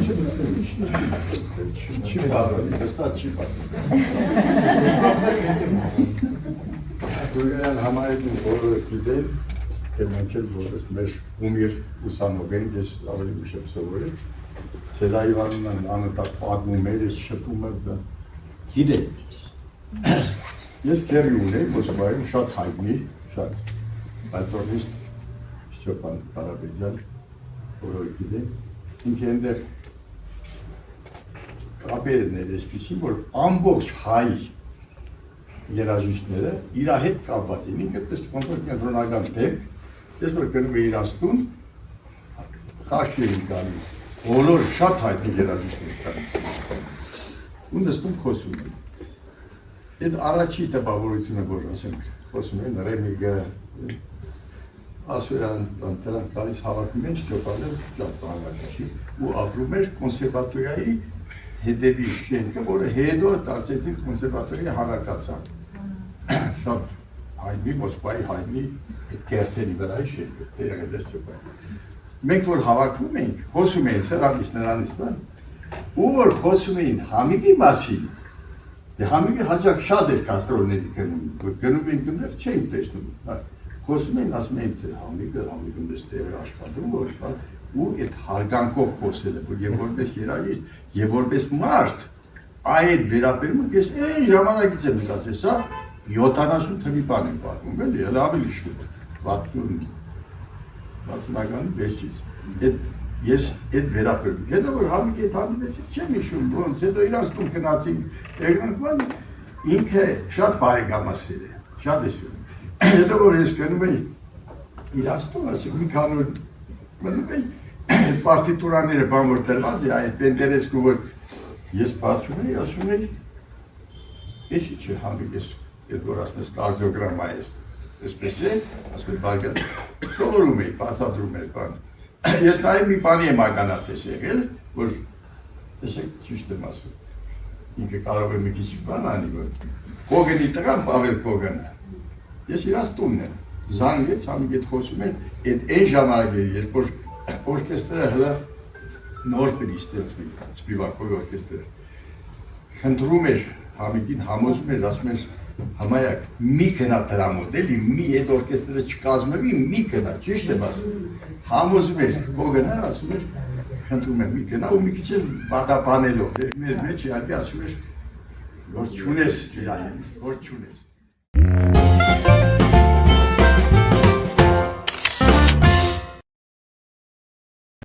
Չի բավարարի, հստակ չի բավարարի։ Գուրգարյան համայնքում բոլորը գիտեն, թե մենք էլ որպես մեր ումիր ուսանող ենք, ես ավելի ուշ եմ սովորել, Սելայվանն անընդհատ պատմում էր, ես շփում եմ գիտեմ։ Ես քերի ունեի Մոսկվայում շատ հայտնի, շատ բալտոնիստ Ստեփան Կարապետյան, որը գիտեմ, ինքը այնտեղ կապերն էր այսպիսին, որ ամբողջ հայ երաժիշտները իր հետ կապված են, ինքը պես կենտրոնական դեպք, ես որ գնում էի իրանց տուն, խաչի էին գալիս, բոլոր շատ հայտնի երաժիշտներ կան, ու նստում խոսում են։ Այդ առաջի տպավորությունը, որ ասենք, խոսում են Ռեմիգը, Ասուրյան, դրանք գալիս հավաքում են, Ստեփանը շատ ծանրաշի, ու ապրում էր կոնսերվատորիայի հետևի շենքը, որը հետո դարձեցին կոնսերվատորիայի հանրակացան։ Շատ հայտնի, Մոսկվայի հայտնի կերսերի վրայի շենքը, եղել է Ստեփանը։ Մենք որ հավաքում էինք, խոսում էին սրանից նրանից բան, ու որ խոսում էին Համիգի մասին, Համիգը հաճախ շատ էր կաստրոլների գնում, որ գնում ենք ընդեր չենք տեսնում։ Խոսում էին, ասում էին, թե Համիգում դες տեղ է աշխատում, որ ու այդ հարգանքով խոսել է, եւ որպես երաժիշտ, եւ որպես մարդ, այդ վերաբերմունք ես այն ժամանակից եմ մտածել, սա 70 թվի բան եմ պատմում, էլի, ավելի շուտ, 60-ական վերջից։ Ես այդ վերաբերմունք, հետո որ Համիգի այդ հանդիպեցի, չեմ հիշում, ոնց, հետո իրանց տուն գնացինք, եկնանք, ինքը շատ բարեկամասեր է, շատ է սիրում։ Հետո որ ես գնում էի իրանց տուն, ասենք մի քանի օր մնում էի, պարտիտուրաները բան որ տրված է, այդ Պենդերեսկու որ ես բացում էի, ասում էի, էսի չէ Համիգես, այդ որ ասում ես կարդիոգրամա ես, այսպես է, ասում է բարգան, սովորում էի, բացատրում էր բան։ Ես նայել մի բանի եմ ականատես եղել, որ տեսեք ճիշտ եմ ասում, ինքը կարող է մի քիչ բան անի, որ Կոգենի տղան Պավել Կոգենը, ես իրանց տունն եմ, զանգեց, Համիգ հետ խոսում են, այդ այն ժամանակերի, երբ որ օրկեստրը հլը նոր պրի ստեղծվի, Սպիվակովի օրկեստրը, խնդրում էր Համիգին, համոզում էր, ասում էր, համայակ, մի գնա դրա մոտ, էլի, մի այդ օրկեստրը չկազմվի, մի գնա, ճիշտ եմ ասում, համոզում էր, Կոգենը, ասում էր, խնդրում եմ, մի գնա, ու մի քիչ էլ վատաբանելով, մեր մեջ իհարկե ասում էր, որ չունես իրայել, որ չունես։